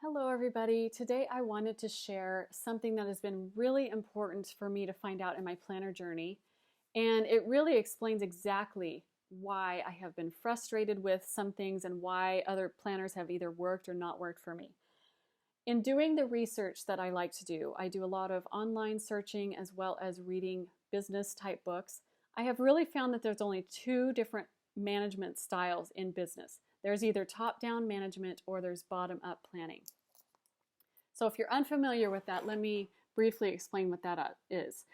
Hello, everybody. Today I wanted to share something that has been really important for me to find out in my planner journey. And it really explains exactly why I have been frustrated with some things and why other planners have either worked or not worked for me. In doing the research that I like to do, I do a lot of online searching as well as reading business type books. I have really found that there's only two different management styles in business. There's either top-down management or there's bottom-up planning. So if you're unfamiliar with that, let me briefly explain what that is.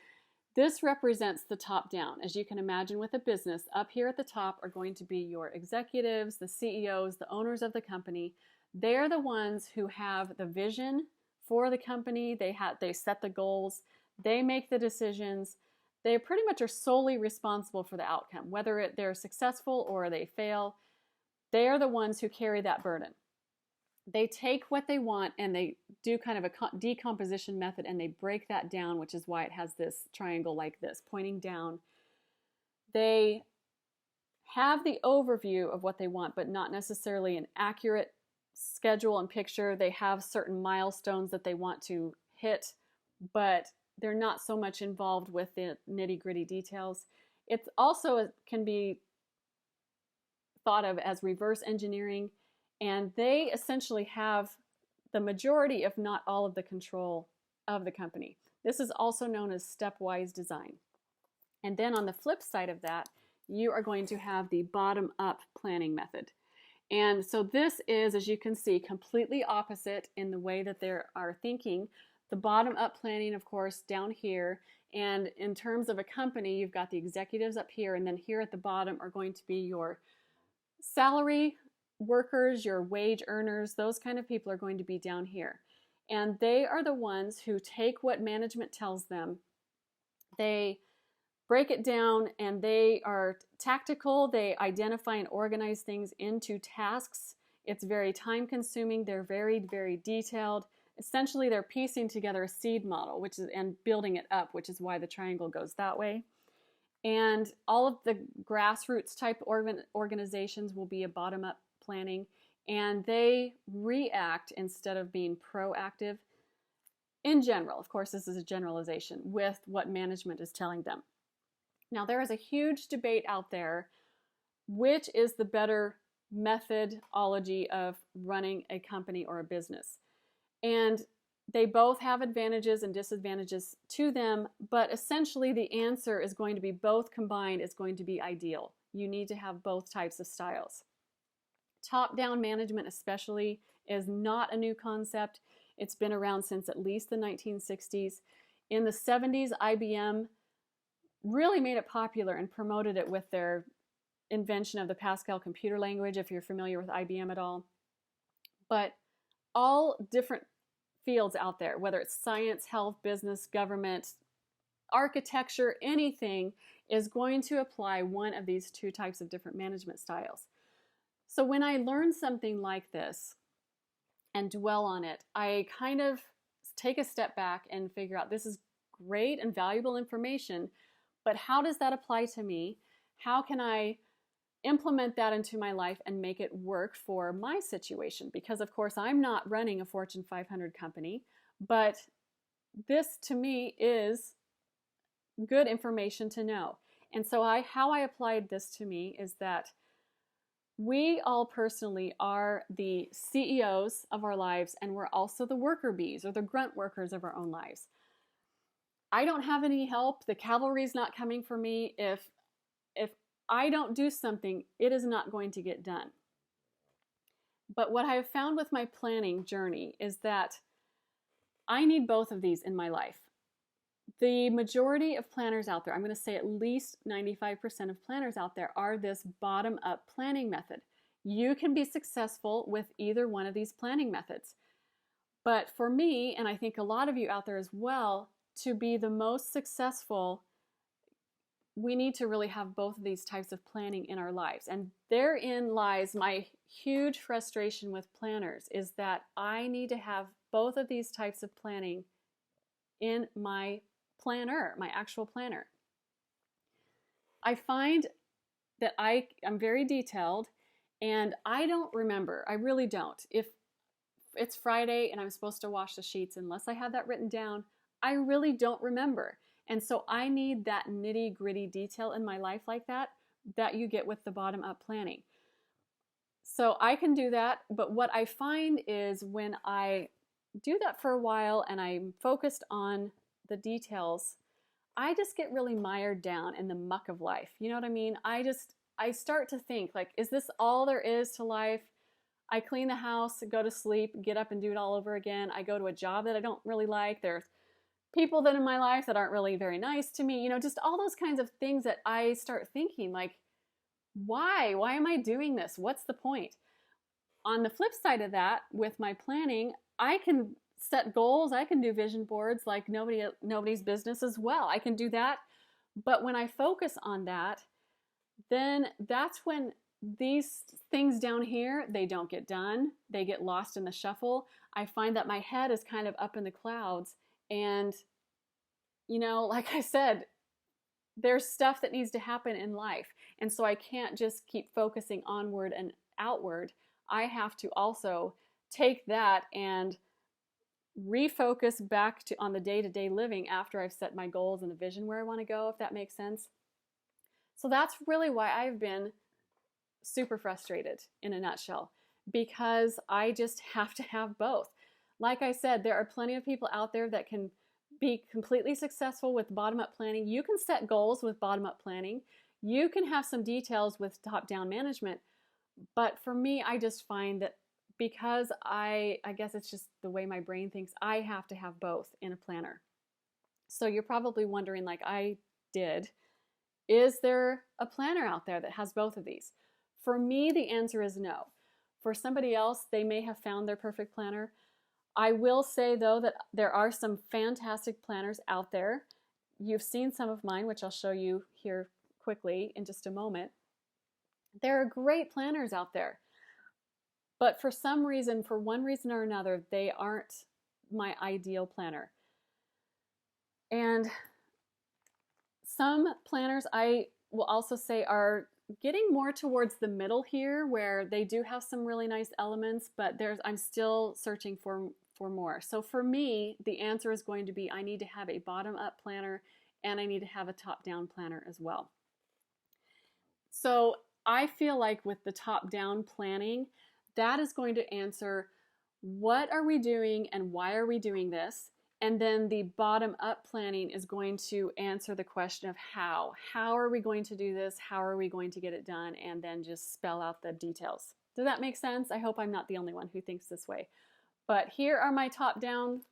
This represents the top down. As you can imagine with a business, up here at the top are going to be your executives, the CEOs, the owners of the company. They're the ones who have the vision for the company. They set the goals. They make the decisions. They pretty much are solely responsible for the outcome, whether they're successful or they fail. They are the ones who carry that burden. They take what they want and they do kind of a decomposition method and they break that down, which is why it has this triangle like this, pointing down. They have the overview of what they want, but not necessarily an accurate schedule and picture. They have certain milestones that they want to hit, but they're not so much involved with the nitty-gritty details. It also can be thought of as reverse engineering, and they essentially have the majority, if not all, of the control of the company. This is also known as stepwise design. And then on the flip side of that, you are going to have the bottom-up planning method. And so this is, as you can see, completely opposite in the way that they are thinking. The bottom-up planning, of course, down here. And in terms of a company, you've got the executives up here, and then here at the bottom are going to be your salary workers, your wage earners, those kind of people are going to be down here. And they are the ones who take what management tells them. They break it down and they are tactical. They identify and organize things into tasks. It's very time consuming. They're very, very detailed. Essentially, they're piecing together a seed model, and building it up, which is why the triangle goes that way. And all of the grassroots type organizations will be a bottom-up planning, and they react instead of being proactive in general. Of course, this is a generalization with what management is telling them. Now, there is a huge debate out there, which is the better methodology of running a company or a business. And they both have advantages and disadvantages to them, but essentially the answer is going to be both combined is going to be ideal. You need to have both types of styles. Top-down management especially is not a new concept. It's been around since at least the 1960s. In the 70s, IBM really made it popular and promoted it with their invention of the Pascal computer language, if you're familiar with IBM at all. But all different fields out there, whether it's science, health, business, government, architecture, anything, is going to apply one of these two types of different management styles. So when I learn something like this and dwell on it, I kind of take a step back and figure out this is great and valuable information, but how does that apply to me? How can I implement that into my life and make it work for my situation? Because of course I'm not running a Fortune 500 company, but this to me is good information to know. And so how I applied this to me is that we all personally are the CEOs of our lives, and we're also the worker bees or the grunt workers of our own lives. I don't have any help. The cavalry's not coming for me. If I don't do something, it is not going to get done. But what I have found with my planning journey is that I need both of these in my life. The majority of planners out there, I'm going to say at least 95% of planners out there, are this bottom-up planning method. You can be successful with either one of these planning methods. But for me, and I think a lot of you out there as well, to be the most successful, we need to really have both of these types of planning in our lives. And therein lies my huge frustration with planners, is that I need to have both of these types of planning in my planner, my actual planner. I find that I'm very detailed, and I don't remember, I really don't. If it's Friday and I'm supposed to wash the sheets, unless I have that written down, I really don't remember. And so I need that nitty gritty detail in my life like that you get with the bottom up planning. So I can do that, but what I find is when I do that for a while and I'm focused on the details, I just get really mired down in the muck of life. You know what I mean? I start to think like, is this all there is to life? I clean the house, go to sleep, get up and do it all over again. I go to a job that I don't really like. There's people that in my life that aren't really very nice to me, just all those kinds of things that I start thinking like, why am I doing this? What's the point? On the flip side of that, with my planning, I can set goals. I can do vision boards like nobody's business as well. I can do that. But when I focus on that, then that's when these things down here, they don't get done. They get lost in the shuffle. I find that my head is kind of up in the clouds. And, like I said, there's stuff that needs to happen in life. And so I can't just keep focusing onward and outward. I have to also take that and refocus back on the day-to-day living after I've set my goals and the vision where I want to go, if that makes sense. So that's really why I've been super frustrated in a nutshell, because I just have to have both. Like I said, there are plenty of people out there that can be completely successful with bottom-up planning. You can set goals with bottom-up planning. You can have some details with top-down management. But for me, I just find that because I guess it's just the way my brain thinks, I have to have both in a planner. So you're probably wondering, like I did, is there a planner out there that has both of these? For me, the answer is no. For somebody else, they may have found their perfect planner. I will say, though, that there are some fantastic planners out there. You've seen some of mine, which I'll show you here quickly in just a moment. There are great planners out there. But for some reason, for one reason or another, they aren't my ideal planner. And some planners, I will also say, are getting more towards the middle here, where they do have some really nice elements, but I'm still searching for more. So for me, the answer is going to be I need to have a bottom-up planner and I need to have a top-down planner as well. So I feel like with the top-down planning, that is going to answer what are we doing and why are we doing this? And then the bottom-up planning is going to answer the question of how. How are we going to do this? How are we going to get it done? And then just spell out the details. Does that make sense? I hope I'm not the only one who thinks this way. But here are my top-down.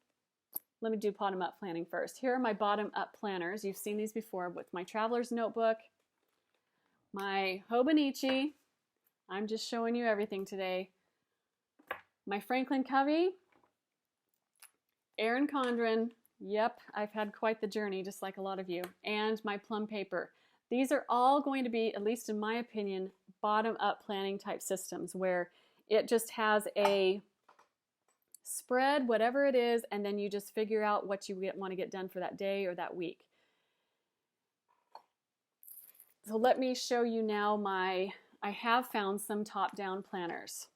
Let me do bottom-up planning first. Here are my bottom-up planners. You've seen these before with my traveler's notebook, my Hobonichi. I'm just showing you everything today. My Franklin Covey, Erin Condren. Yep, I've had quite the journey, just like a lot of you. And my plum paper. These are all going to be, at least in my opinion, bottom-up planning type systems where it just has a spread, whatever it is, and then you just figure out what you want to get done for that day or that week. So let me show you now I have found some top-down planners.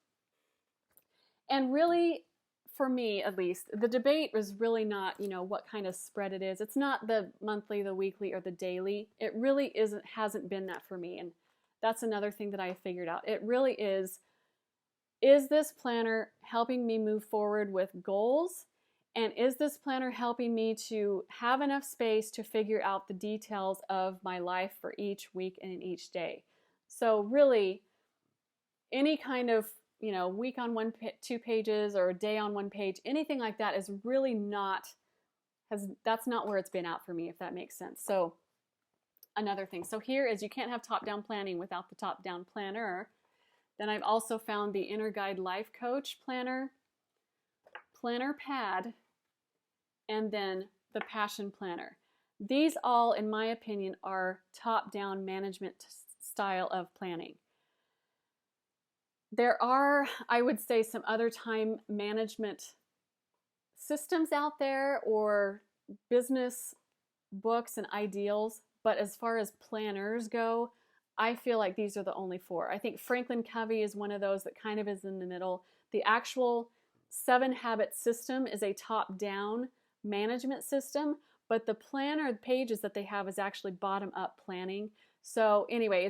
And really, for me at least, the debate was really not, what kind of spread it is. It's not the monthly, the weekly, or the daily. It really hasn't been that for me. And that's another thing that I figured out. It really is this planner helping me move forward with goals? And is this planner helping me to have enough space to figure out the details of my life for each week and in each day? So really, any kind of, week on two pages or a day on one page, anything like that is really that's not where it's been at for me, if that makes sense. So another thing. So here is, you can't have top-down planning without the top-down planner. Then I've also found the Inner Guide Life Coach Planner, Planner Pad, and then the Passion Planner. These all, in my opinion, are top-down management style of planning. There are, I would say, some other time management systems out there or business books and ideals, but as far as planners go, I feel like these are the only four. I think Franklin Covey is one of those that kind of is in the middle. The actual 7 Habits system is a top-down management system, but the planner pages that they have is actually bottom-up planning. So anyway,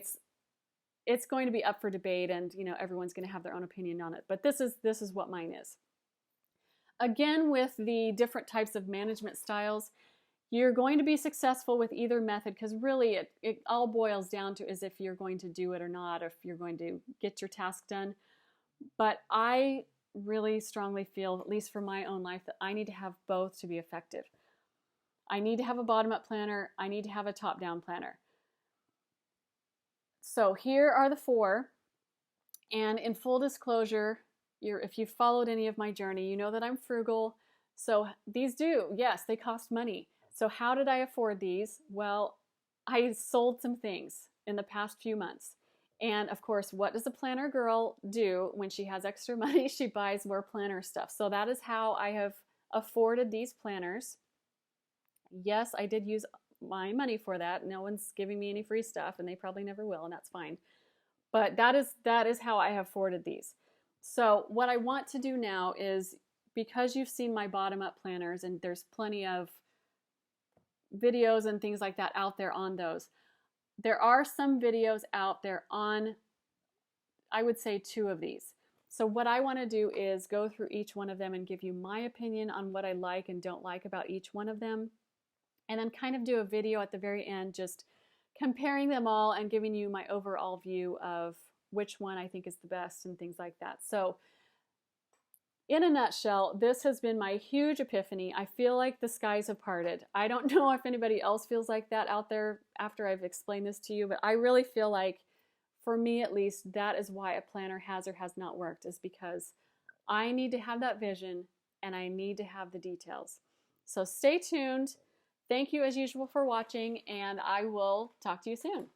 it's going to be up for debate, and everyone's going to have their own opinion on it. But this is what mine is. Again, with the different types of management styles, you're going to be successful with either method, because really it all boils down to is if you're going to do it or not, or if you're going to get your task done. But I really strongly feel, at least for my own life, that I need to have both to be effective. I need to have a bottom-up planner. I need to have a top-down planner. So here are the 4. And in full disclosure, if you've followed any of my journey, you know that I'm frugal. So these yes, they cost money. So how did I afford these? Well, I sold some things in the past few months. And of course, what does a planner girl do when she has extra money? She buys more planner stuff. So that is how I have afforded these planners. Yes, I did use my money for that. No one's giving me any free stuff, and they probably never will, and that's fine. But that is how I have afforded these. So what I want to do now is, because you've seen my bottom-up planners, and there's plenty of videos and things like that out there on those, there are some videos out there on, I would say, 2 of these. So what I want to do is go through each one of them and give you my opinion on what I like and don't like about each one of them, and then kind of do a video at the very end just comparing them all and giving you my overall view of which one I think is the best and things like that. So in a nutshell, this has been my huge epiphany. I feel like the skies have parted. I don't know if anybody else feels like that out there after I've explained this to you, but I really feel like, for me at least, that is why a planner has or has not worked, is because I need to have that vision and I need to have the details. So stay tuned. Thank you as usual for watching, and I will talk to you soon.